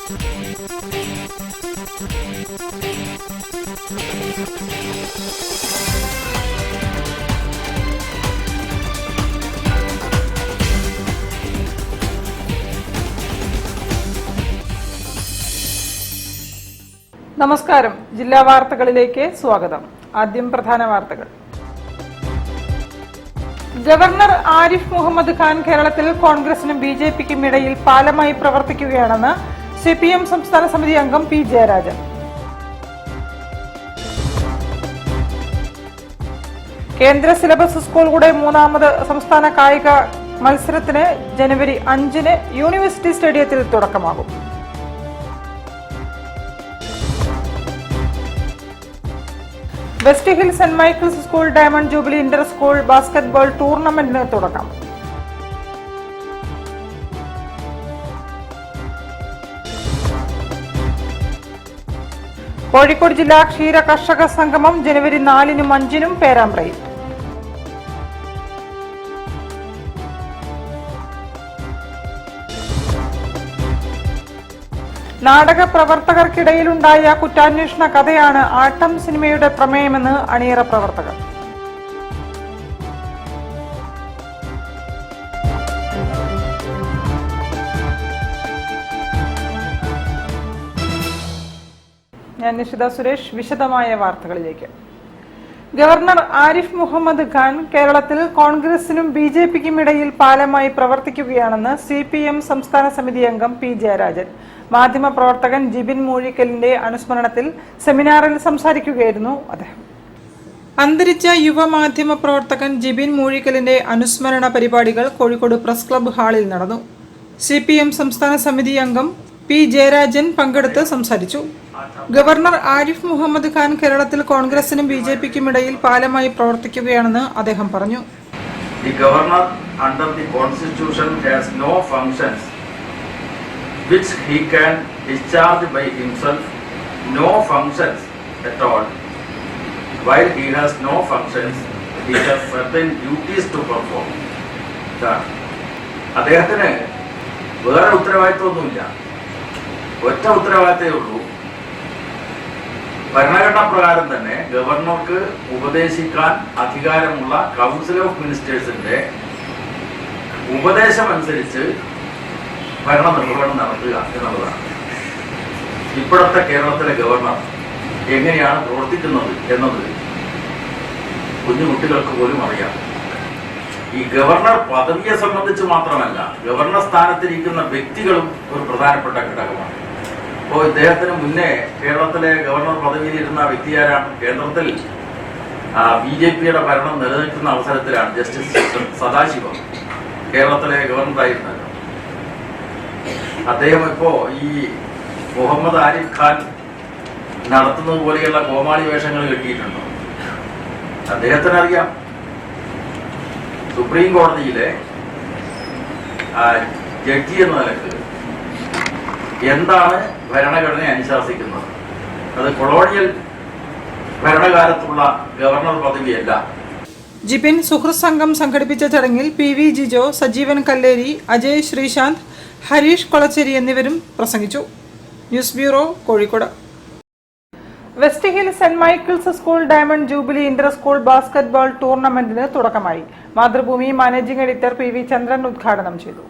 നമസ്കാരം. ജില്ലാ വാർത്തകളിലേക്ക് സ്വാഗതം. ആദ്യം പ്രധാന വാർത്തകൾ. ഗവർണർ ആരിഫ് മുഹമ്മദ് ഖാൻ കേരളത്തിൽ കോൺഗ്രസിനും ബിജെപിക്കും ഇടയിൽ പാലമായി പ്രവർത്തിക്കുകയാണെന്ന് സിപിഎം സംസ്ഥാന സമിതി അംഗം പി ജയരാജൻ. കേന്ദ്ര സിലബസ് സ്കൂളുകളുടെ 3ാമത് സംസ്ഥാന കായിക മത്സരത്തിന് ജനുവരി 5-ന് യൂണിവേഴ്സിറ്റി സ്റ്റേഡിയത്തിൽ തുടക്കമാകും. West Hill saint Michael's school diamond jubilee inter school basketball ടൂർണമെന്റിന് തുടക്കം. കോഴിക്കോട് ജില്ലാ ക്ഷീര കർഷക സംഗമം ജനുവരി 4-നും 5-നും പേരാമ്പ്രയിൽ. നാടക പ്രവർത്തകർക്കിടയിലുണ്ടായ കുറ്റാന്വേഷണ കഥയാണ് ആട്ടം സിനിമയുടെ പ്രമേയമെന്ന് അണിയറ പ്രവർത്തകർ. ഞാൻ നിഷിത സുരേഷ്. വിശദമായ വാർത്തകളിലേക്ക്. ഗവർണർ ആരിഫ് മുഹമ്മദ് ഖാൻ കേരളത്തിൽ കോൺഗ്രസിനും ബിജെപിക്കും ഇടയിൽ പാലമായി പ്രവർത്തിക്കുകയാണെന്ന് സിപിഎം സംസ്ഥാന സമിതി അംഗം പി ജയരാജൻ. മാധ്യമപ്രവർത്തകൻ ജിബിൻ മൂഴിക്കലിന്റെ അനുസ്മരണത്തിൽ സെമിനാറിൽ സംസാരിക്കുകയായിരുന്നു അദ്ദേഹം. അന്തരിച്ച യുവമാധ്യമ പ്രവർത്തകൻ ജിബിൻ മൂഴിക്കലിന്റെ അനുസ്മരണ പരിപാടികൾ കോഴിക്കോട് പ്രസ് ക്ലബ്ബ് ഹാളിൽ നടന്നു. സിപിഎം സംസ്ഥാന സമിതി അംഗം പി ജയരാജൻ പങ്കെടുത്ത് സംസാരിച്ചു. ഗവർണർ ആരിഫ് മുഹമ്മദ് ഖാൻ കേരളത്തിൽ കോൺഗ്രസിനും ബിജെപിക്കും ഇടയിൽ പാലമായി പ്രവർത്തിക്കുകയാണെന്ന് അദ്ദേഹം പറഞ്ഞു. The governor under the constitution has no functions which he can discharge by himself, no functions at all. While he has no functions, he has certain duties to perform. അദ്ദേഹത്തിന് വേറെ ഉത്തരവാദിത്വമൊന്നുമില്ല. ഒറ്റ ഉത്തരവാദിത്തമേ ഉള്ളൂ. ഭരണഘടനാ പ്രകാരം തന്നെ ഗവർണർക്ക് ഉപദേശിക്കാൻ അധികാരമുള്ള കൗൺസിൽ ഓഫ് മിനിസ്റ്റേഴ്സിന്റെ ഉപദേശമനുസരിച്ച് ഭരണ നിർവഹണം നടത്തുക എന്നുള്ളതാണ്. ഇപ്പോഴത്തെ കേരളത്തിലെ ഗവർണർ എങ്ങനെയാണ് പ്രവർത്തിക്കുന്നത് എന്നത് കുഞ്ഞുകുട്ടികൾക്ക് പോലും അറിയാം. ഈ ഗവർണർ പദവിയെ സംബന്ധിച്ച് മാത്രമല്ല, ഗവർണർ സ്ഥാനത്തിരിക്കുന്ന വ്യക്തികളും ഒരു പ്രധാനപ്പെട്ട ഘടകമാണ്. അപ്പോൾ ഇദ്ദേഹത്തിന് മുന്നേ കേരളത്തിലെ ഗവർണർ പദവിയിലിരുന്ന വ്യക്തിയാരാണ്? കേന്ദ്രത്തിൽ ബിജെപിയുടെ ഭരണം നിലനിൽക്കുന്ന അവസരത്തിലാണ് ജസ്റ്റിസ് സദാശിവം കേരളത്തിലെ ഗവർണറായിരുന്നത്. അദ്ദേഹം ഇപ്പോ ഈ മുഹമ്മദ് ആരിഫ് ഖാൻ നടത്തുന്നത് പോലെയുള്ള കോമാളി വേഷങ്ങൾ കെട്ടിയിട്ടുണ്ടോ? അദ്ദേഹത്തിനറിയാം സുപ്രീം കോടതിയിലെ ജഡ്ജി എന്ന നിലക്ക് എന്താണ് ഭരണഘടനയെ അനുശാസിക്കുന്നത്. അത് കൊളോണിയൽ ഭരണകാലത്തുള്ള ഗവർണർ പദവിയല്ല. ജിബിൻ സുഹൃത്ത് സംഘം സംഘടിപ്പിച്ച ചടങ്ങിൽ പി വി ജിജോ, സജീവൻ കല്ലേരി, അജയ് ശ്രീശാന്ത്, ഹരീഷ് കൊളച്ചേരി എന്നിവരും പ്രസംഗിച്ചു. News bureau, Kozhikode. West Hill saint Michael's school diamond jubilee inter school basketball ടൂർണമെന്റിന് തുടക്കമായി. Mathrubhumi managing editor P V Chandran ഉദ്ഘാടനം ചെയ്തു.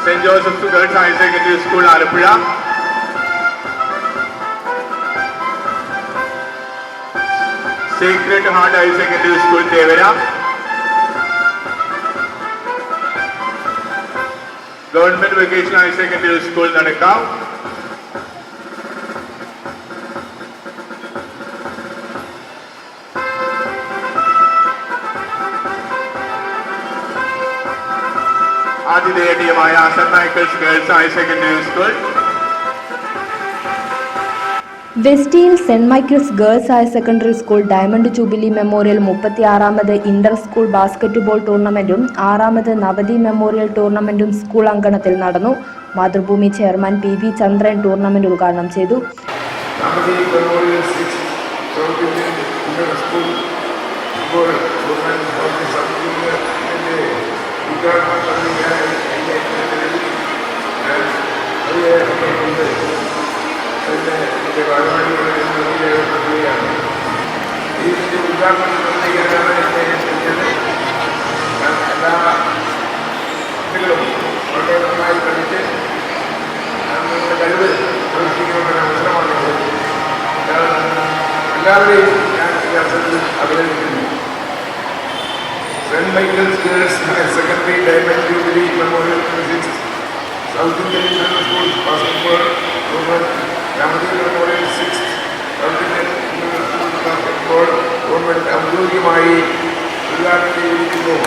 Saint Joseph girls higher secondary school Alappuzha, Sacred Heart higher secondary school Thevara, government vocational higher secondary school നടക്കാം, ആതിഥേയമായ Saint Michael's girls higher secondary school, West Hill saint Michael's girls higher secondary school diamond jubilee memorial 36ാമത് inter school basketball ടൂർണമെന്റും 6ാമത് നവതി memorial ടൂർണമെന്റും school അങ്കണത്തിൽ നടന്നു. Mathrubhumi chairman P V Chandran tournament ഉദ്ഘാടനം ചെയ്തു. ഉദ്ഘാടനം ഭാഗമായിട്ടുള്ള രേഖപ്പെടുത്തുകയാണ്. ഇതിന്റെ ഉദ്ഘാടനം നിർവഹിക്കാനാണ് എന്നെ ക്ഷണിച്ചത്. എല്ലാ കുട്ടികളും വളരെ നന്നായി പഠിച്ച് നിങ്ങളുടെ കഴിവ് പ്രവർത്തിക്കുന്ന അവസരമാണത്. എല്ലാവരെയും ഞാൻ ഈ അവസരത്തിൽ അഭിനന്ദിക്കുന്നു. Saint Michael's girls higher secondary diamond jubilee memorial physics, South Indian international school basketball tournament, Ramadev memorial 6 South Indian international school basketball tournament ഔദ്യോഗികമായി ഉദ്ഘാടനം ചെയ്തിരിക്കുന്നു.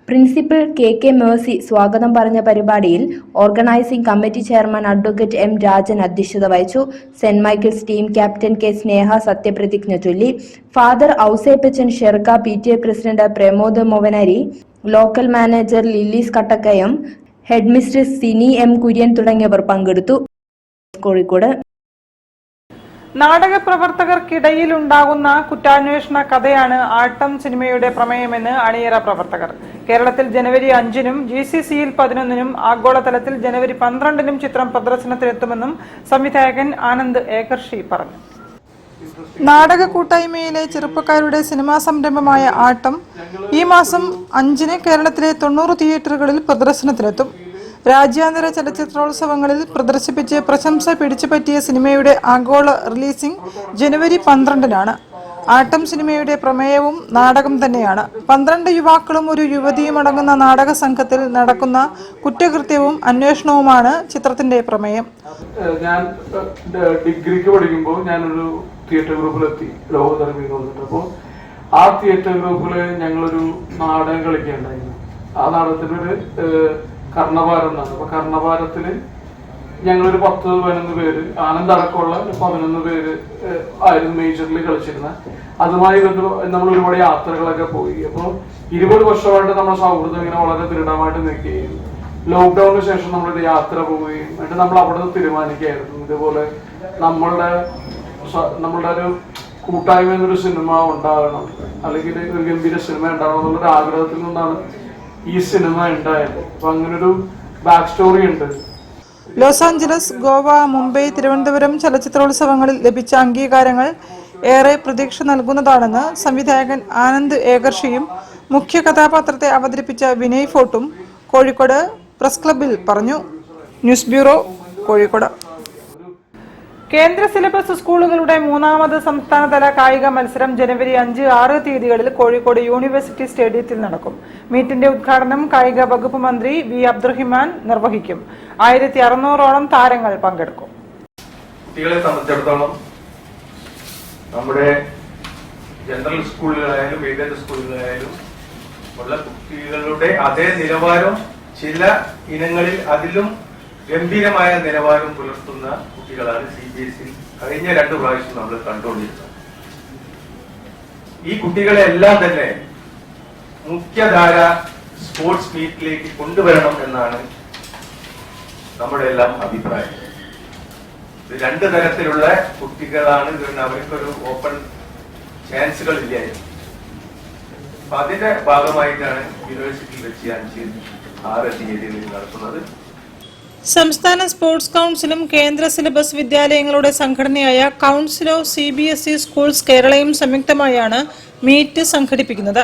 പ്രിൻസിപ്പൽ കെ മേഴ്സി സ്വാഗതം പറഞ്ഞ പരിപാടിയിൽ organising committee chairman advocate M Rajan അധ്യക്ഷത വഹിച്ചു. Saint Michael's team captain K Sneha സത്യപ്രതിജ്ഞ ചൊല്ലി. Father Ouseppachan Sherka, PTA president Pramod Movanari, local manager Lillies Kattakkayam, head mistress Sini M Kurian തുടങ്ങിയവർ പങ്കെടുത്തു. കോഴിക്കോട് നാടക പ്രവർത്തകർക്കിടയിൽ ഉണ്ടാകുന്ന കുറ്റാന്വേഷണ കഥയാണ് ആട്ടം സിനിമയുടെ പ്രമേയമെന്ന് അണിയറ പ്രവർത്തകർ. കേരളത്തിൽ ജനുവരി 5-നും GCC-യിൽ 11-നും ആഗോളതലത്തിൽ ജനുവരി 12-നും ചിത്രം പ്രദർശനത്തിനെത്തുമെന്നും സംവിധായകൻ ആനന്ദ് ഏകർഷി പറഞ്ഞു. നാടക കൂട്ടായ്മയിലെ ചെറുപ്പക്കാരുടെ സിനിമാ സംരംഭമായ ആട്ടം ഈ മാസം 5-ന് കേരളത്തിലെ 90 തിയേറ്ററുകളിൽ പ്രദർശനത്തിലെത്തും. രാജ്യാന്തര ചലച്ചിത്രോത്സവങ്ങളിൽ പ്രദർശിപ്പിച്ച് പ്രശംസ പിടിച്ചുപറ്റിയ സിനിമയുടെ ആഗോള റിലീസിംഗ് ജനുവരി 12-നാണ്. ആട്ടം സിനിമയുടെ പ്രമേയവും നാടകം തന്നെയാണ്. 12 യുവാക്കളും ഒരു യുവതിയും അടങ്ങുന്ന നാടക സംഘത്തിൽ നടക്കുന്ന കുറ്റകൃത്യവും അന്വേഷണവുമാണ് ചിത്രത്തിന്റെ പ്രമേയം. ഞാൻ ഡിഗ്രിക്ക് പഠിക്കുമ്പോൾ ഞാനൊരു തിയേറ്റർ ഗ്രൂപ്പിലെത്തി, ലോകധർമ്മി എന്ന് പറഞ്ഞിട്ട്. അപ്പോൾ ആ തിയേറ്റർ ഗ്രൂപ്പില് ഞങ്ങളൊരു നാടകം കളിക്കുകയുണ്ടായിരുന്നു. ആ നാടകത്തിനൊരു കർണഭാരം എന്നാണ്. അപ്പൊ കർണഭാരത്തില് ഞങ്ങളൊരു 10-11 പേര്, ആനന്ദ് അടക്കമുള്ള 11 പേര് ആയിരുന്നു മേജറിൽ കളിച്ചിരുന്നത്. അതുമായി നമ്മൾ ഒരുപാട് യാത്രകളൊക്കെ പോയി. അപ്പോൾ 20 വർഷമായിട്ട് നമ്മുടെ സൗഹൃദം ഇങ്ങനെ വളരെ ദൃഢമായിട്ട് നിൽക്കുകയും ലോക്ക്ഡൌണിന് ശേഷം നമ്മളൊരു യാത്ര പോവുകയും എന്നിട്ട് നമ്മൾ അവിടെ നിന്ന് തീരുമാനിക്കുകയായിരുന്നു, ഇതുപോലെ നമ്മളുടെ ഒരു കൂട്ടായ്മ എന്നൊരു സിനിമ ഉണ്ടാകണം, അല്ലെങ്കിൽ ഒരു ഗംഭീര സിനിമ ഉണ്ടാകണം എന്നുള്ളൊരു ആഗ്രഹത്തിൽ നിന്നാണ് ഈ സിനിമ ഉണ്ടായത്. അപ്പൊ അങ്ങനൊരു ബാക്ക് സ്റ്റോറി ഉണ്ട്. ലോസ് ആഞ്ചലസ്, ഗോവ, മുംബൈ, തിരുവനന്തപുരം ചലച്ചിത്രോത്സവങ്ങളിൽ ലഭിച്ച അംഗീകാരങ്ങൾ ഏറെ പ്രതീക്ഷ നൽകുന്നതാണെന്ന് സംവിധായകൻ ആനന്ദ് ഏകർഷിയും മുഖ്യ കഥാപാത്രത്തെ അവതരിപ്പിച്ച വിനയ് ഫോർട്ടും കോഴിക്കോട് പ്രസ് ക്ലബിൽ പറഞ്ഞു. News bureau, Kozhikode. കേന്ദ്ര സിലബസ് സ്കൂളുകളുടെ 3ാമത് സംസ്ഥാനതല കായിക മത്സരം ജനുവരി 5, 6 തീയതികളിൽ കോഴിക്കോട് യൂണിവേഴ്സിറ്റി സ്റ്റേഡിയത്തിൽ നടക്കും. മീറ്റിന്റെ ഉദ്ഘാടനം കായിക വകുപ്പ് മന്ത്രി വി അബ്ദുറഹിമാൻ നിർവഹിക്കും. 1600ഓളം താരങ്ങൾ പങ്കെടുക്കും. കുട്ടികളെ സംബന്ധിച്ചിടത്തോളം നമ്മുടെ ജനറൽ സ്കൂളുകളായാലും എയ്ഡഡ് സ്കൂളുകളായാലും ഉള്ള കുട്ടികളുടെ അതേ നിലവാരം, ചില ഇനങ്ങളിൽ അതിലും ഗംഭീരമായ നിലവാരം പുലർത്തുന്ന കുട്ടികളാണ് CBSE കഴിഞ്ഞ 2 പ്രാവശ്യം നമ്മൾ കണ്ടുകൊണ്ടിരുന്നത്. ഈ കുട്ടികളെ എല്ലാം തന്നെ മുഖ്യധാര സ്പോർട്സ് മീറ്റിലേക്ക് കൊണ്ടുവരണം എന്നാണ് നമ്മുടെ എല്ലാം അഭിപ്രായം. ഇത് 2 തരത്തിലുള്ള കുട്ടികളാണ്. അവർക്കൊരു ഓപ്പൺ ചാൻസുകൾ ഇല്ലായിരുന്നു. അപ്പൊ അതിന്റെ ഭാഗമായിട്ടാണ് യൂണിവേഴ്സിറ്റിയിൽ വെച്ച് 5, 6 തീയതികളിൽ നടത്തുന്നത്. സംസ്ഥാന സ്പോർട്സ് കൗൺസിലും കേന്ദ്ര സിലബസ് വിദ്യാലയങ്ങളുടെ സംഘടനയായ കൗൺസിൽ ഓഫ് CBSE സ്കൂൾസ് കേരളയും സംയുക്തമായാണ് മീറ്റ് സംഘടിപ്പിക്കുന്നത്.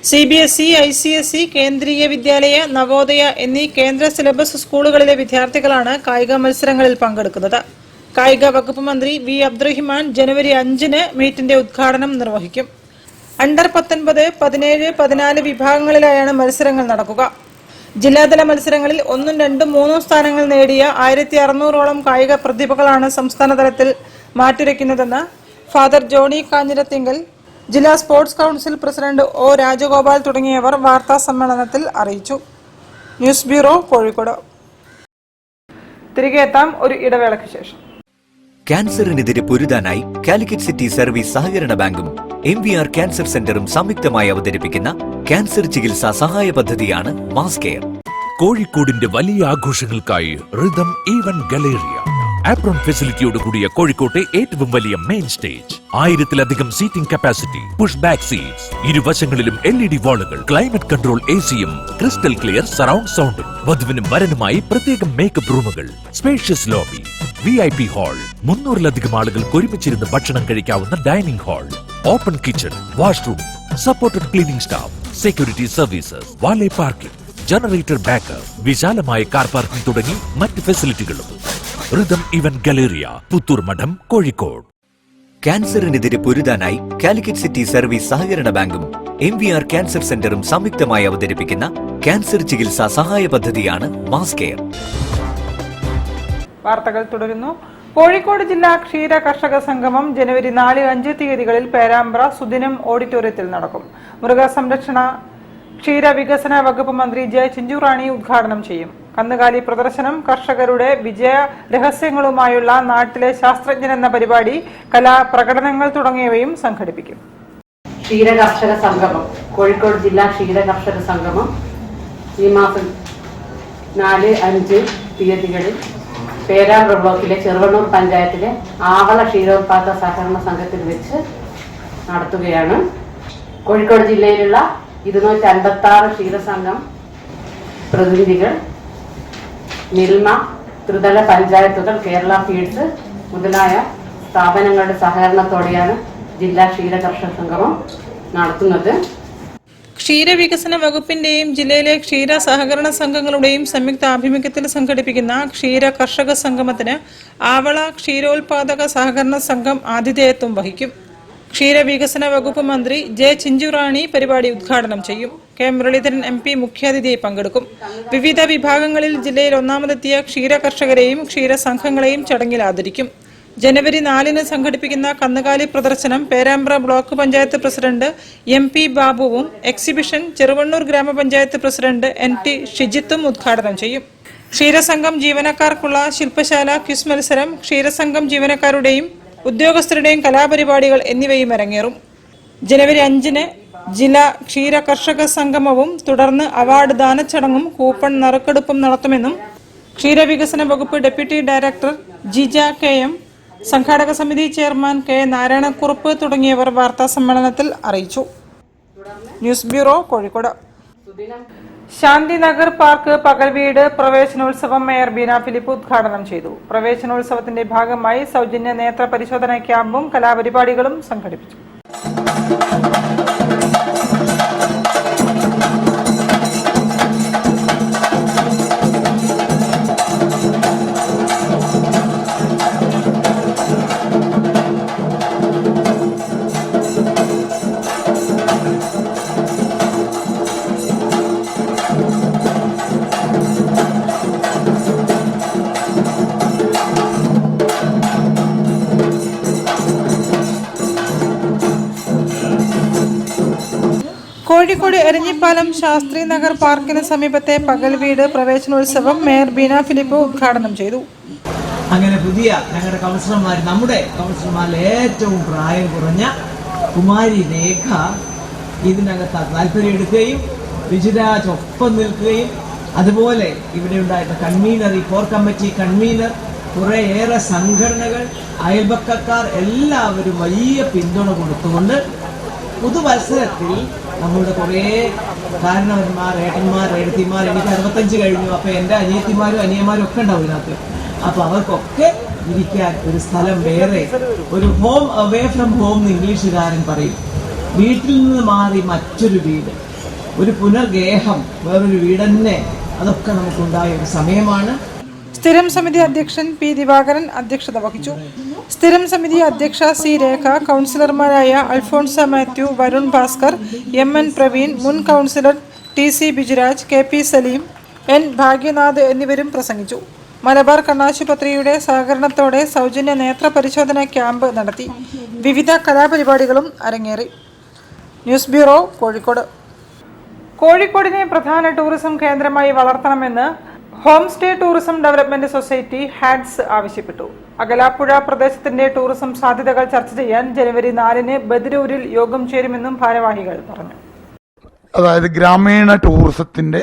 CBSE, ICSE, കേന്ദ്രീയ വിദ്യാലയ, നവോദയ എന്നീ കേന്ദ്ര സിലബസ് സ്കൂളുകളിലെ വിദ്യാർത്ഥികളാണ് കായിക മത്സരങ്ങളിൽ പങ്കെടുക്കുന്നത്. കായിക വകുപ്പ് മന്ത്രി വി അബ്ദുറഹിമാൻ ജനുവരി 5-ന് മീറ്റിന്റെ ഉദ്ഘാടനം നിർവഹിക്കും. അണ്ടർ 19, 17, 14 വിഭാഗങ്ങളിലായാണ് മത്സരങ്ങൾ നടക്കുക. ജില്ലാതല മത്സരങ്ങളിൽ 1, 2, 3 സ്ഥാനങ്ങൾ നേടിയ 1600ഓളം കായിക പ്രതിഭകളാണ് സംസ്ഥാന തലത്തിൽ മാറ്റുരയ്ക്കുന്നതെന്ന് ഫാദർ ജോണി കാഞ്ഞിരത്തിങ്കൽ, ജില്ലാ sports council president O Rajagopal തുടങ്ങിയവർ വാർത്താ സമ്മേളനത്തിൽ അറിയിച്ചു. News bureau, Kozhikode. തിരികെ എത്താം ഒരു ഇടവേളയ്ക്ക് ശേഷം. ക്യാൻസറിനെതിരെ പൊരുതാനായി കാലിക്കറ്റ് സിറ്റി സർവീസ് സഹകരണ ബാങ്കും MVR ക്യാൻസർ സെന്ററും സംയുക്തമായി അവതരിപ്പിക്കുന്ന ക്യാൻസർ ചികിത്സാ സഹായ പദ്ധതിയാണ് മാസ് കെയർ. കോഴിക്കോടിന്റെ വലിയ ആഘോഷങ്ങൾക്കായി റിതം ഈവന്റ് ഗലേറിയ ആപ്രോൺ ഫെസിലിറ്റിയോട് കൂടിയ കോഴിക്കോട്ടെ ഏറ്റവും വലിയ മെയിൻ സ്റ്റേജ്, 1000-ലധികം seating capacity, push back seats, ഇരുവശങ്ങളിലും LED വാളുകൾ, ക്ലൈമറ്റ് കൺട്രോൾ ACയും ക്രിസ്റ്റൽ ക്ലിയർ സറൗണ്ട് സൗണ്ടും, വധുവിനും വരനുമായി പ്രത്യേകം മേക്കപ്പ് റൂമുകൾ, സ്പേഷ്യസ് ലോബി, VIP ഹാൾ, 300-ലധികം ആളുകൾക്ക് ഒരുമിച്ചിരുന്ന് ഭക്ഷണം കഴിക്കാവുന്ന dining hall, open kitchen, washroom, supported cleaning staff, security services, valet parking, generator backup, വിശാലമായ കാർ പാർക്കിംഗ് തുടങ്ങി മറ്റ് ഫെസിലിറ്റികളും. റിതം ഇവന്റ് ഗാലറിയ, പുത്തൂർ മഠം, കോഴിക്കോട്. ക്യാൻസറിനെതിരെ പൊരുതാനായി കാലിക്കറ്റ് സിറ്റി സർവീസ് സഹകരണ ബാങ്കും MVR ക്യാൻസർ സെന്ററും സംയുക്തമായി അവതരിപ്പിക്കുന്ന ക്യാൻസർ ചികിത്സാ സഹായ പദ്ധതിയാണ് മാസ് കെയർ. വാർത്തകൾ തുടരുന്നു. കോഴിക്കോട് ജില്ലാ ക്ഷീര കർഷക സംഗമം ജനുവരി 4, 5 തീയതികളിൽ പേരാമ്പ്ര സുദിനം ഓഡിറ്റോറിയത്തിൽ നടക്കും. മൃഗസംരക്ഷണ ക്ഷീര വികസന വകുപ്പ് മന്ത്രി ജെ ചിഞ്ചുറാണി ഉദ്ഘാടനം ചെയ്യും. കന്നുകാലി പ്രദർശനം, കർഷകരുടെ വിജയ രഹസ്യങ്ങളുമായുള്ള നാട്ടിലെ ശാസ്ത്രജ്ഞൻ എന്ന പരിപാടി, കലാപ്രകടനങ്ങൾ തുടങ്ങിയവയും സംഘടിപ്പിക്കും. ക്ഷീര കർഷക സംഗമം, കോഴിക്കോട് ജില്ലാ ക്ഷീര കർഷക സംഗമം ഈ മാസം 4, 5 തീയതികളിൽ പേരാമ്പ്ര ബ്ലോക്കിലെ ചെറുവണ്ണൂർ പഞ്ചായത്തിലെ ആവള ക്ഷീരോത്പാദക സഹകരണ സംഘത്തിൽ വെച്ച് നടത്തുകയാണ്. കോഴിക്കോട് ജില്ലയിലുള്ള 256 ക്ഷീരസംഘം പ്രതിനിധികൾ, മിൽമ, ത്രിതല പഞ്ചായത്തുകൾ, കേരള ഫീഡ്സ് മുതലായ സ്ഥാപനങ്ങളുടെ സഹകരണത്തോടെയാണ് ജില്ലാ ക്ഷീര കർഷക സംഗമം നടത്തുന്നത്. ക്ഷീരവികസന വകുപ്പിന്റെയും ജില്ലയിലെ ക്ഷീര സഹകരണ സംഘങ്ങളുടെയും സംയുക്ത ആഭിമുഖ്യത്തിൽ സംഘടിപ്പിക്കുന്ന ക്ഷീര കർഷക സംഗമത്തിന് ആവള ക്ഷീരോത്പാദക സഹകരണ സംഘം ആതിഥേയത്വം വഹിക്കും. ക്ഷീരവികസന വകുപ്പ് മന്ത്രി ജെ ചിഞ്ചുറാണി പരിപാടി ഉദ്ഘാടനം ചെയ്യും. കെ മുരളീധരൻ MP മുഖ്യാതിഥിയായി പങ്കെടുക്കും. വിവിധ വിഭാഗങ്ങളിൽ ജില്ലയിൽ ഒന്നാമതെത്തിയ ക്ഷീര കർഷകരെയും ക്ഷീര സംഘങ്ങളെയും ചടങ്ങിൽ ആദരിക്കും. ജനുവരി 4 സംഘടിപ്പിക്കുന്ന കന്നുകാലി പ്രദർശനം Perambra block panchayat president MP ബാബുവും എക്സിബിഷൻ ചെറുവണ്ണൂർ ഗ്രാമപഞ്ചായത്ത് പ്രസിഡന്റ് NT ഷിജിത്തും ഉദ്ഘാടനം ചെയ്യും. ക്ഷീരസംഘം ജീവനക്കാർക്കുള്ള ശില്പശാല, ക്വിസ് മത്സരം, ക്ഷീരസംഘം ജീവനക്കാരുടെയും ഉദ്യോഗസ്ഥരുടെയും കലാപരിപാടികൾ എന്നിവയും അരങ്ങേറും. ജനുവരി 5 ജില്ലാ ക്ഷീര കർഷക സംഗമവും തുടർന്ന് അവാർഡ് ദാനച്ചടങ്ങും കൂപ്പൺ നറുക്കെടുപ്പും നടത്തുമെന്നും ക്ഷീരവികസന വകുപ്പ് ഡെപ്യൂട്ടി ഡയറക്ടർ ജിജ KM, സംഘാടക സമിതി ചെയർമാൻ K നാരായണക്കുറുപ്പ് തുടങ്ങിയവർ വാർത്താ സമ്മേളനത്തിൽ അറിയിച്ചു. News bureau, Kozhikode. Shantinagar park പകൽവീട് പ്രവേശനോത്സവം മേയർ ബീന ഫിലിപ്പ് ഉദ്ഘാടനം ചെയ്തു. പ്രവേശനോത്സവത്തിന്റെ ഭാഗമായി സൗജന്യ നേത്ര പരിശോധന ക്യാമ്പും കലാപരിപാടികളും സംഘടിപ്പിച്ചു. കോഴിക്കോട് എരഞ്ഞിപ്പാലം ശാസ്ത്രി നഗർ പാർക്കിന് സമീപത്തെ പകൽവീട് പ്രവേശനോത്സവം മേയർ ബീന ഫിലിപ്പ് ഉദ്ഘാടനം ചെയ്തു. അങ്ങനെ പുതിയ ഞങ്ങളുടെ കൗൺസിലർമാർ, നമ്മുടെ കൗൺസിലർമാരിൽ ഏറ്റവും പ്രായം കുറഞ്ഞ കുമാരി രേഖ ഇതിനകത്ത് താല്പര്യം എടുക്കുകയും രുചിരാജ് ഒപ്പം നിൽക്കുകയും അതുപോലെ ഇവിടെ ഉണ്ടായിരുന്ന കൺവീനർ, ഈ കോർ കമ്മിറ്റി കൺവീനർ, കുറേയേറെ സംഘടനകൾ, അയൽപക്കക്കാർ എല്ലാവരും വലിയ പിന്തുണ കൊടുത്തുകൊണ്ട് പുതുവത്സരത്തിൽ നമ്മളുടെ കുറേ കാരണവന്മാർ, ഏട്ടന്മാർ, ഏടത്തിമാർ, എനിക്ക് 65 കഴിഞ്ഞു, അപ്പോൾ എൻ്റെ അനിയത്തിമാരും അനിയന്മാരും ഒക്കെ ഉണ്ടാവും ഇതിനകത്ത്. അപ്പോൾ അവർക്കൊക്കെ ഇരിക്കാൻ ഒരു സ്ഥലം വേറെ, ഒരു ഹോം അവേ ഫ്രം ഹോം എന്ന് ഇംഗ്ലീഷുകാരൻ പറയും. വീട്ടിൽ നിന്ന് മാറി മറ്റൊരു വീട്, ഒരു പുനർഗേഹം, വേറൊരു വീട് തന്നെ, അതൊക്കെ നമുക്കുണ്ടായ ഒരു സമയമാണ്. സ്ഥിരം സമിതി അധ്യക്ഷൻ P ദിവാകരൻ അധ്യക്ഷത വഹിച്ചു. സ്ഥിരം സമിതി അധ്യക്ഷ C രേഖ, കൗൺസിലർമാരായ അൽഫോൺസ മാത്യു, വരുൺ ഭാസ്കർ, MN പ്രവീൺ, മുൻ councillor TC Bijuraj, KP Saleem, N Bhagyanath എന്നിവരും പ്രസംഗിച്ചു. മലബാർ കണ്ണാശുപത്രിയുടെ സഹകരണത്തോടെ സൗജന്യ നേത്ര പരിശോധന ക്യാമ്പ് നടത്തി. വിവിധ കലാപരിപാടികളും അരങ്ങേറി. News bureau, Kozhikode. കോഴിക്കോടിനെ പ്രധാന ടൂറിസം കേന്ദ്രമായി വളർത്തണമെന്ന് home stay tourism development society HADS ആവശ്യപ്പെട്ടു. അകലാപ്പുഴ പ്രദേശത്തിന്റെ ടൂറിസം സാധ്യതകൾ ചർച്ച ചെയ്യാൻ ജനുവരി 4 ബദിരൂരിൽ യോഗം ചേരുമെന്നും ഭാരവാഹികൾ പറഞ്ഞു. അതായത് ഗ്രാമീണ ടൂറിസത്തിന്റെ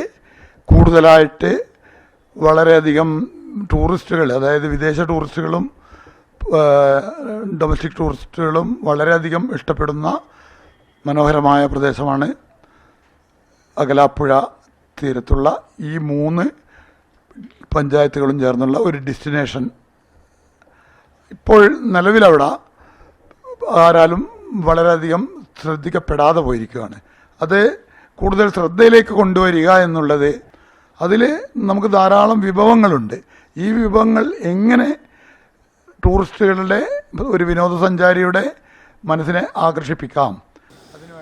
കൂടുതലായിട്ട് വളരെയധികം ടൂറിസ്റ്റുകൾ, അതായത് വിദേശ ടൂറിസ്റ്റുകളും ഡൊമസ്റ്റിക് ടൂറിസ്റ്റുകളും വളരെയധികം ഇഷ്ടപ്പെടുന്ന മനോഹരമായ പ്രദേശമാണ് അകലാപ്പുഴ തീരത്തുള്ള ഈ 3 പഞ്ചായത്തുകളും ചേർന്നുള്ള ഒരു ഡെസ്റ്റിനേഷൻ ഇപ്പോൾ നിലവിലവിടെ ആരാലും വളരെയധികം ശ്രദ്ധിക്കപ്പെടാതെ പോയിരിക്കുകയാണ്. അത് കൂടുതൽ ശ്രദ്ധയിലേക്ക് കൊണ്ടുവരിക എന്നുള്ളത്, അതിൽ നമുക്ക് ധാരാളം വിഭവങ്ങളുണ്ട്. ഈ വിഭവങ്ങൾ എങ്ങനെ ടൂറിസ്റ്റുകളുടെ ഒരു വിനോദസഞ്ചാരിയുടെ മനസ്സിനെ ആകർഷിപ്പിക്കാം.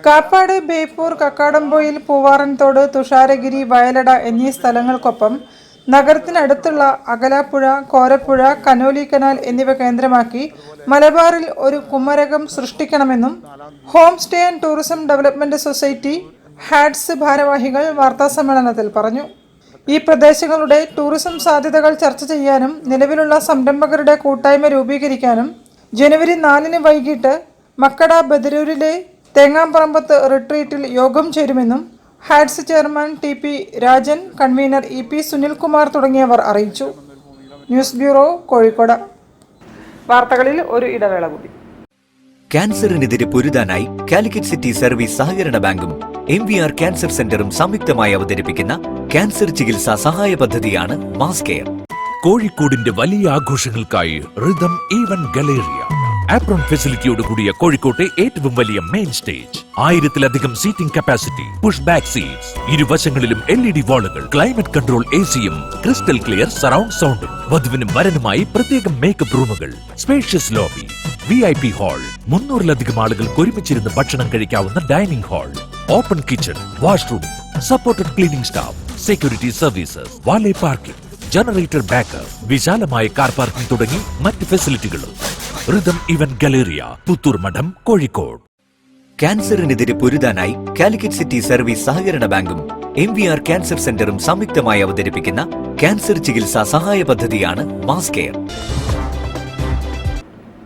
കാപ്പാട്, ബേപ്പൂർ, കക്കാടംപൊയിൽ, പൂവാറൻതോട്, തുഷാരഗിരി, വയലട എന്നീ സ്ഥലങ്ങൾക്കൊപ്പം നഗരത്തിനടുത്തുള്ള അകലാപ്പുഴ, കോരപ്പുഴ, കനോലി കനാൽ എന്നിവ കേന്ദ്രമാക്കി മലബാറിൽ ഒരു കുമരകം സൃഷ്ടിക്കണമെന്നും home stay and tourism development society HADS ഭാരവാഹികൾ വാർത്താസമ്മേളനത്തിൽ പറഞ്ഞു. ഈ പ്രദേശങ്ങളുടെ ടൂറിസം സാധ്യതകൾ ചർച്ച ചെയ്യാനും നിലവിലുള്ള സംരംഭകരുടെ കൂട്ടായ്മ രൂപീകരിക്കാനും ജനുവരി 4 വൈകിട്ട് മക്കട ബദരൂരിലെ തേങ്ങാമ്പറമ്പത്ത് റിട്രീറ്റിൽ യോഗം ചേരുമെന്നും HADS chairman TP Rajan, convener EP Sunilkumar തുടങ്ങിയവർ അറിയിച്ചു. News bureau, Kozhikode. വാർത്തകളിൽ ഒരു ഇടവേള കൂടി. ക്യാൻസറിനെതിരെ പൊരുതാനായി കാലിക്കറ്റ് സിറ്റി സർവീസ് സഹകരണ ബാങ്കും MVR ക്യാൻസർ സെന്ററും സംയുക്തമായി അവതരിപ്പിക്കുന്ന ക്യാൻസർ ചികിത്സാ സഹായ പദ്ധതിയാണ് മാസ് കെയർ. കോഴിക്കോടിന്റെ വലിയ ആഘോഷങ്ങൾക്കായി റിതം ഈവന്റ് ഗലേറിയ ആപ്രോൺ ഫെസിലിറ്റിയോട് കൂടിയ കോഴിക്കോട്ടെ ഏറ്റവും വലിയ മെയിൻ സ്റ്റേജ്, 1000-ലധികം seating capacity, push back seats, ഇരുവശങ്ങളിലും LED വാളുകൾ, ക്ലൈമറ്റ് കൺട്രോൾ AC-യും, ക്രിസ്റ്റൽ ക്ലിയർ സറൗണ്ട് സൗണ്ടും, വധുവിനും വരനുമായി പ്രത്യേകം മേക്കപ്പ് റൂമുകൾ, സ്പേഷ്യസ് ലോബി, VIP ഹാൾ, 300-ലധികം ആളുകൾക്ക് ഒരുമിച്ചിരുന്ന് ഭക്ഷണം കഴിക്കാവുന്ന dining hall, open kitchen, washroom, supported cleaning staff, security services, valet parking, generator backup, വിശാലമായ കാർ പാർക്കിംഗ് തുടങ്ങി മറ്റ് ഫെസിലിറ്റികളും. റിതം ഇവന്റ് ഗലേറിയ, പുത്തൂർ മഠം, കോഴിക്കോട്. ക്യാൻസറിനെതിരെ പൊരുതാനായി കാലിക്കറ്റ് സിറ്റി സർവീസ് സഹകരണ ബാങ്കും MVR ക്യാൻസർ സെന്ററും സംയുക്തമായി അവതരിപ്പിക്കുന്ന ക്യാൻസർ ചികിത്സാ സഹായ പദ്ധതിയാണ് മാസ് കെയർ.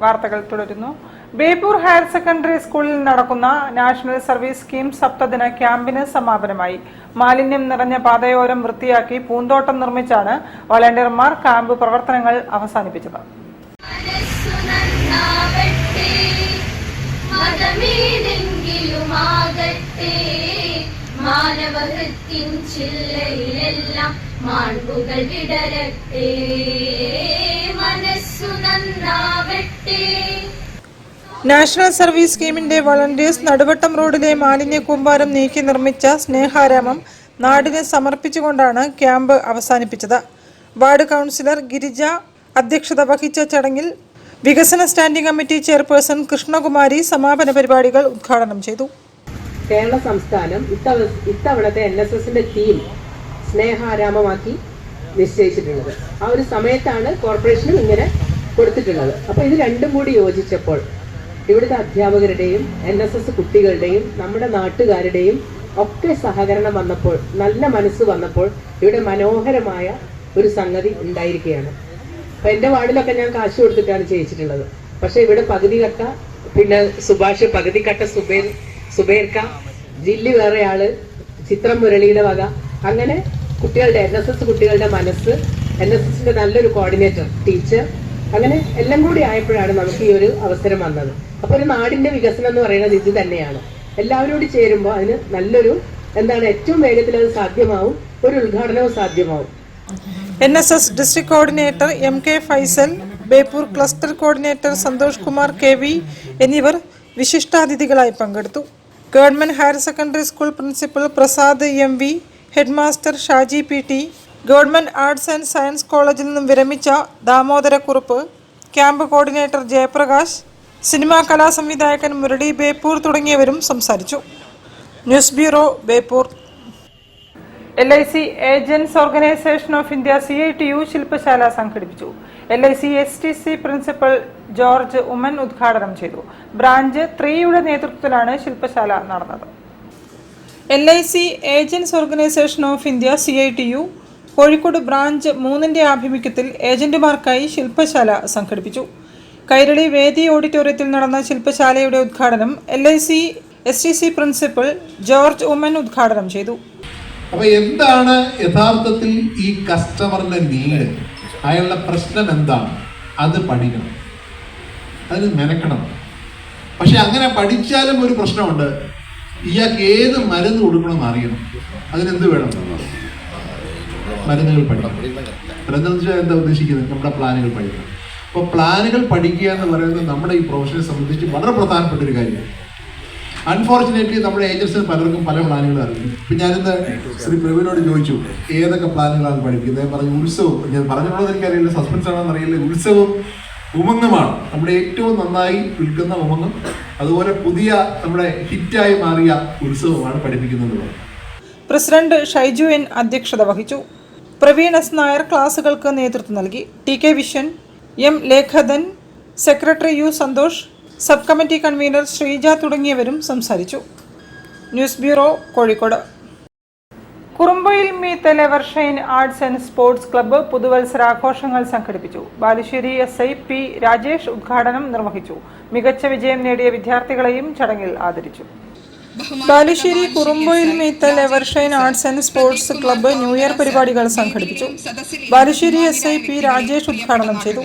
വാർത്തകൾ തുടരുന്നു. ബേപ്പൂർ ഹയർ സെക്കൻഡറി സ്കൂളിൽ നടക്കുന്ന നാഷണൽ സർവീസ് സ്കീം സപ്തദിന ക്യാമ്പിന് സമാപനമായി. മാലിന്യം നിറഞ്ഞ പാതയോരം വൃത്തിയാക്കി പൂന്തോട്ടം നിർമ്മിച്ചാണ് വളണ്ടിയർമാർ ക്യാമ്പ് പ്രവർത്തനങ്ങൾ അവസാനിപ്പിച്ചത്. മാനവഹൃത്തിൻ ചില്ലയിലെല്ലാം മാൺപുകൾ വിടരട്ടെ, മനസ്സു നന്നാവട്ടെ. നാഷണൽ സർവീസ് സ്കീമിന്റെ വളണ്ടിയേഴ്സ് നടുവട്ടം റോഡിലെ മാലിന്യ കൂമ്പാരം നീക്കി നിർമ്മിച്ച സ്നേഹാരാമം നാടിന് സമർപ്പിച്ചുകൊണ്ടാണ് ക്യാമ്പ് അവസാനിപ്പിച്ചത്. വാർഡ് കൗൺസിലർ ഗിരിജ അധ്യക്ഷത വഹിച്ച ചടങ്ങിൽ വികസന സ്റ്റാൻഡിംഗ് കമ്മിറ്റി ചെയർപേഴ്സൺ കൃഷ്ണകുമാരി സമാപന പരിപാടികൾ ഉദ്ഘാടനം ചെയ്തു. കേരള സംസ്ഥാനം ഇത്തവണത്തെ NSSന്റെ തീം സ്നേഹാരാമമാക്കി നിശ്ചയിച്ചിട്ടുള്ളത്. ആ ഒരു സമയത്താണ് കോർപ്പറേഷനും ഇങ്ങനെ കൊടുത്തിട്ടുള്ളത്. അപ്പോൾ ഇത് രണ്ടും കൂടി യോജിച്ചപ്പോൾ ഇവിടുത്തെ അധ്യാപകരുടെയും NSS കുട്ടികളുടെയും നമ്മുടെ നാട്ടുകാരുടെയും ഒക്കെ സഹകരണം വന്നപ്പോൾ, നല്ല മനസ്സ് വന്നപ്പോൾ ഇവിടെ മനോഹരമായ ഒരു സംഗതി ഉണ്ടായിരിക്കുകയാണ്. അപ്പൊ എൻ്റെ വാർഡിലൊക്കെ ഞാൻ കാശ് കൊടുത്തിട്ടാണ് ചെയ്യിച്ചിട്ടുള്ളത്. പക്ഷെ ഇവിടെ പകുതി കട്ട, പിന്നെ സുഭാഷ് പകുതി കട്ട, സുബേർക്ക, ജില്ലി വേറെ ആള്, ചിത്രം മുരളിയുടെ വക, അങ്ങനെ കുട്ടികളുടെ NSS കുട്ടികളുടെ മനസ്സ്, NSSന്റെ നല്ലൊരു കോർഡിനേറ്റർ, ടീച്ചർ, അങ്ങനെ എല്ലാം കൂടി ആയപ്പോഴാണ് നമുക്ക് ഈ ഒരു അവസരം വന്നത്. അപ്പൊ ഒരു നാടിന്റെ വികസനം എന്ന് പറയുന്നത് ഇത് തന്നെയാണ്. എല്ലാവരും കൂടി ചേരുമ്പോൾ അതിന് നല്ലൊരു ഏറ്റവും വേഗത്തിൽ അത് സാധ്യമാവും, ഒരു ഉദ്ഘാടനവും സാധ്യമാവും. NSS district coordinator MK Faisal, Beypore cluster coordinator Santhosh Kumar KV എന്നിവർ വിശിഷ്ടാതിഥികളായി പങ്കെടുത്തു. Government higher secondary school principal Prasad MV, headmaster Shaji PT, government arts and science കോളേജിൽ നിന്നും വിരമിച്ച Damodarakurup, camp coordinator Jayaprakash, cinema കലാസംവിധായകൻ മുരളി ബേപ്പൂർ തുടങ്ങിയവരും സംസാരിച്ചു. News bureau, Beypore. LIC agents organisation of India CITU ശില്പശാല സംഘടിപ്പിച്ചു. LIC STC principal George Oommen ഉദ്ഘാടനം ചെയ്തു. ബ്രാഞ്ച് 3യുടെ നേതൃത്വത്തിലാണ് ശില്പശാല നടന്നത്. LIC agents organisation of India CITU Kozhikode branch 3ന്റെ ആഭിമുഖ്യത്തിൽ ഏജന്റുമാർക്കായി ശില്പശാല സംഘടിപ്പിച്ചു. കൈരളി വേദി ഓഡിറ്റോറിയത്തിൽ നടന്ന ശില്പശാലയുടെ ഉദ്ഘാടനം LIC STC principal George Oommen ഉദ്ഘാടനം ചെയ്തു. അപ്പൊ എന്താണ് യഥാർത്ഥത്തിൽ ഈ കസ്റ്റമറിന്റെ നീഡ്, അയാളുടെ പ്രശ്നം എന്താണ്, അത് പഠിക്കണം, അതിന് മെനക്കണം. പക്ഷെ അങ്ങനെ പഠിച്ചാലും ഒരു പ്രശ്നമുണ്ട്, ഇയാൾക്ക് ഏത് മരുന്ന് കൊടുക്കണമെന്ന് അറിയണം. അതിനെന്ത് വേണം? മരുന്നുകൾ പഠിക്കണം. എന്താ ഉദ്ദേശിക്കുന്നത്? നമ്മുടെ പ്ലാനുകൾ പഠിക്കണം. അപ്പോൾ പ്ലാനുകൾ പഠിക്കുക എന്ന് പറയുന്നത് നമ്മുടെ ഈ പ്രൊഫഷനെ സംബന്ധിച്ച് വളരെ പ്രധാനപ്പെട്ട ഒരു കാര്യമാണ്. അൺഫോർച്ചുനേറ്റ്ലി നമ്മുടെ ഏജൻസിന് പലർക്കും പല പ്ലാനുകൾ അറിയും. ഇപ്പം ഞാനിന്ന് ശ്രീ പ്രവീണോട് ചോദിച്ചു ഏതൊക്കെ പ്ലാനുകളാണ് പഠിക്കുന്നത്. പറഞ്ഞു ഉത്സവം. ഞാൻ പറഞ്ഞപ്പോൾ എനിക്കറിയില്ല, സസ്പെൻസ് ആണെന്ന് അറിയില്ല. ഉത്സവം ഉമംഗമാണ് നമ്മുടെ ഏറ്റവും നന്നായി വിൽക്കുന്ന ഉമംഗം. അതുപോലെ പുതിയ നമ്മുടെ ഹിറ്റായി മാറിയ ഉത്സവമാണ് പഠിപ്പിക്കുന്നത്. പ്രസിഡന്റ് ഷൈജു എൻ അധ്യക്ഷത വഹിച്ചു. പ്രവീൺ എസ് നായർ ക്ലാസുകൾക്ക് നേതൃത്വം നൽകി. T K Viswan, M Lekhadhan, secretary U Santhosh, sub committee convener Sreeja തുടങ്ങിയവരും സംസാരിച്ചു. News bureau, Kozhikode. കുറുമ്പയിൽ Meeth Levershine arts and sports club പുതുവത്സരാഘോഷങ്ങൾ സംഘടിപ്പിച്ചു. ബാലുശ്ശേരി SI P രാജേഷ് ഉദ്ഘാടനം നിർവഹിച്ചു. മികച്ച വിജയം നേടിയ വിദ്യാർത്ഥികളെയും ചടങ്ങിൽ ആദരിച്ചു. ബാലുശ്ശേരി കുറുമ്പയിൽ Meeth Levershine arts and sports club new year പരിപാടികൾ സംഘടിപ്പിച്ചു. ബാലുശ്ശേരി SI P രാജേഷ് ഉദ്ഘാടനം ചെയ്തു.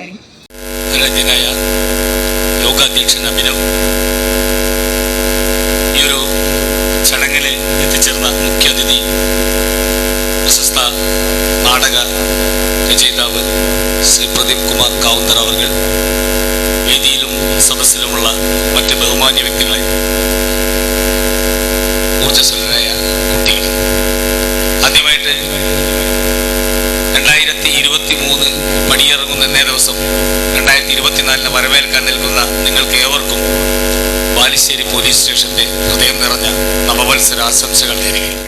ലോകാധ്യക്ഷൻ അഭിനവ് ഈ ഒരു ചടങ്ങിൽ എത്തിച്ചേർന്ന മുഖ്യാതിഥി പ്രശസ്ത നാടക രചയിതാവ് ശ്രീ പ്രദീപ് കുമാർ കാവുന്തർ അവർ, വേദിയിലും സദസ്സിലുമുള്ള മറ്റ് ബഹുമാന്യ വ്യക്തികളെ, ഊർജ്ജസ്വലരായ കുട്ടികൾ, ആദ്യമായിട്ട് 2023 പടിയിറങ്ങുന്ന എന്നേ ദിവസം 2024 വരവേൽക്കാൻ നിൽക്കുന്ന നിങ്ങൾക്ക് ഏവർക്കും ബാലുശ്ശേരി പോലീസ് സ്റ്റേഷന്റെ ഹൃദയം നിറഞ്ഞ നവവത്സര ആശംസകൾ നേരുകയും.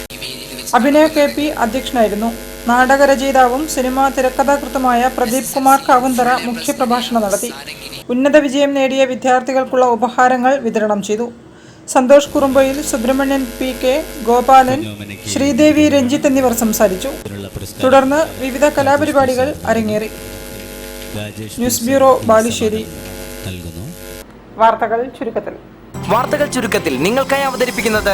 അഭിനവ് KP അധ്യക്ഷനായിരുന്നു. നാടകരചയിതാവും സിനിമാ തിരക്കഥാകൃത്തുമായ പ്രദീപ് കുമാർ കാവുന്തറ മുഖ്യപ്രഭാഷണം നടത്തി. ഉന്നത വിജയം നേടിയ വിദ്യാർത്ഥികൾക്കുള്ള ഉപഹാരങ്ങൾ വിതരണം ചെയ്തു. സന്തോഷ് കുറുമ്പയിൽ, സുബ്രഹ്മണ്യൻ PK, ഗോപാലൻ, ശ്രീദേവി, രഞ്ജിത്ത് എന്നിവർ സംസാരിച്ചു. തുടർന്ന് വിവിധ കലാപരിപാടികൾ അരങ്ങേറി. News bureau, Balussery. വാർത്തകൾ ചുരുക്കത്തിൽ നിങ്ങൾക്കായി അവതരിപ്പിക്കുന്നത്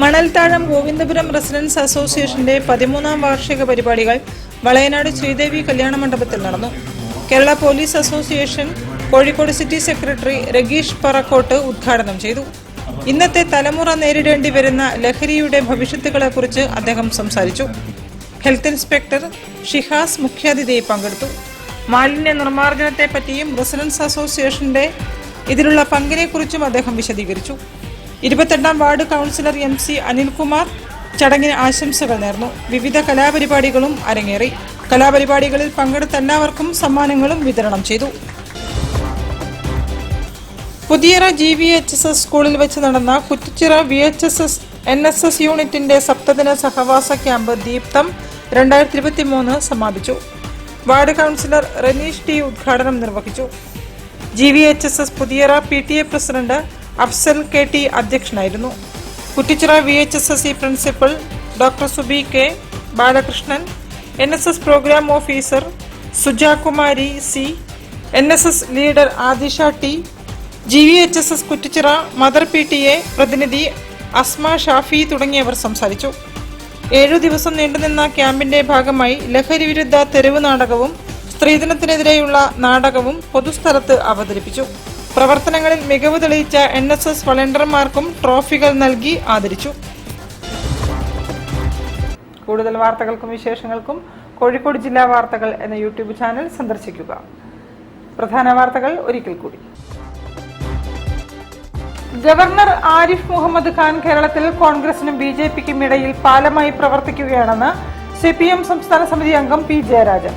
മണൽത്താഴം ഗോവിന്ദപുരം റെസിഡൻസ് അസോസിയേഷന്റെ 13ാം വാർഷിക പരിപാടികൾ വളയനാട് ശ്രീദേവി കല്യാണ മണ്ഡപത്തിൽ നടന്നു. Kerala police association Kozhikode city secretary Rageesh Parakkot ഉദ്ഘാടനം ചെയ്തു. ഇന്നത്തെ തലമുറ നേരിടേണ്ടി വരുന്ന ലഹരിയുടെ ഭവിഷ്യത്തുകളെക്കുറിച്ച് അദ്ദേഹം സംസാരിച്ചു. ഹെൽത്ത് ഇൻസ്പെക്ടർ ഷിഹാസ് മുഖ്യാതിഥിയായി പങ്കെടുത്തു. മാലിന്യ നിർമ്മാർജ്ജനത്തെപ്പറ്റിയും റെസിഡൻസ് അസോസിയേഷന്റെ ഇതിലുള്ള പങ്കിനെക്കുറിച്ചും അദ്ദേഹം വിശദീകരിച്ചു. 28ാം വാർഡ് കൗൺസിലർ MC അനിൽകുമാർ ചടങ്ങിന് ആശംസകൾ നേർന്നു. വിവിധ കലാപരിപാടികളും അരങ്ങേറി. കലാപരിപാടികളിൽ പങ്കെടുത്ത എല്ലാവർക്കും സമ്മാനങ്ങളും വിതരണം ചെയ്തു. പുതിയറ GVHSS സ്കൂളിൽ വെച്ച് നടന്ന കുറ്റിച്ചിറ VHSS NSS യൂണിറ്റിന്റെ സപ്തദിന സഹവാസ ക്യാമ്പ് ദീപ്തം 2023 സമാപിച്ചു. വാർഡ് കൗൺസിലർ റനീഷ് T ഉദ്ഘാടനം നിർവഹിച്ചു. GVHSS Puthiyara PTA president Afsal KT അധ്യക്ഷനായിരുന്നു. Kuttichira VHSS principal doctor Subi K Balakrishnan, NSS programme officer Sujakumari C, NSS leader Adisha T, GVHSS Kuttichira mother PTA പ്രതിനിധി അസ്മ ഷാഫി തുടങ്ങിയവർ സംസാരിച്ചു. 7 ദിവസം നീണ്ടുനിന്ന ക്യാമ്പിന്റെ ഭാഗമായി ലഹരി വിരുദ്ധ തെരുവ് നാടകവും സ്ത്രീധനത്തിനെതിരെയുള്ള നാടകവും പൊതുസ്ഥലത്ത് അവതരിപ്പിച്ചു. പ്രവർത്തനങ്ങളിൽ മികവ് തെളിയിച്ച NSS വളണ്ടിയർമാർക്കും ട്രോഫികൾ നൽകി ആദരിച്ചു. കൂടുതൽ വാർത്തകൾക്കും വിശേഷങ്ങൾക്കും കോഴിക്കോട് ജില്ലാ വാർത്തകൾ എന്ന YouTube ചാനൽ സന്ദർശിക്കുക. പ്രധാന വാർത്തകൾ ഒരിക്കൽ കൂടി. ഗവർണർ ആരിഫ് മുഹമ്മദ് ഖാൻ കേരളത്തിൽ കോൺഗ്രസിനും BJPക്കും ഇടയിൽ പാലമായി പ്രവർത്തിക്കുകയാണെന്ന് CPM സംസ്ഥാന സമിതി അംഗം P ജയരാജൻ.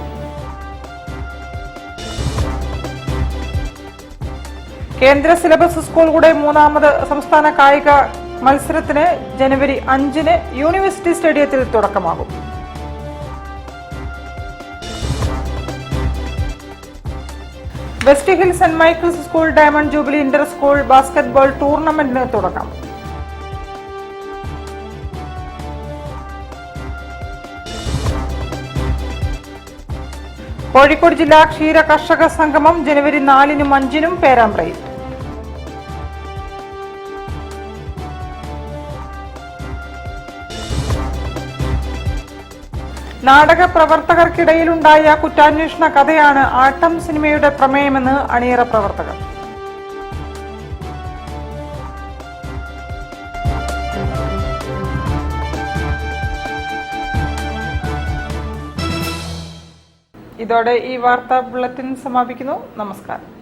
കേന്ദ്ര സിലബസ് സ്കൂളുകളുടെ 3ാമത് സംസ്ഥാന കായിക മത്സരത്തിന് ജനുവരി 5-ന് യൂണിവേഴ്സിറ്റി സ്റ്റേഡിയത്തിൽ തുടക്കമാകും. West Hill saint Michael's school diamond jubilee inter school basketball ടൂർണമെന്റിന് തുടക്കം. കോഴിക്കോട് ജില്ലാ ക്ഷീര കർഷക സംഗമം ജനുവരി 4-നും 5-നും പേരാമ്പ്രയിൽ. നാടക പ്രവർത്തകർക്കിടയിലുണ്ടായ കുറ്റാന്വേഷണ കഥയാണ് ആട്ടം സിനിമയുടെ പ്രമേയമെന്ന് അണിയറ പ്രവർത്തകർ. ഇതോടെ ഈ വാർത്താ ബുള്ളറ്റിൻ സമാപിക്കുന്നു. നമസ്കാരം.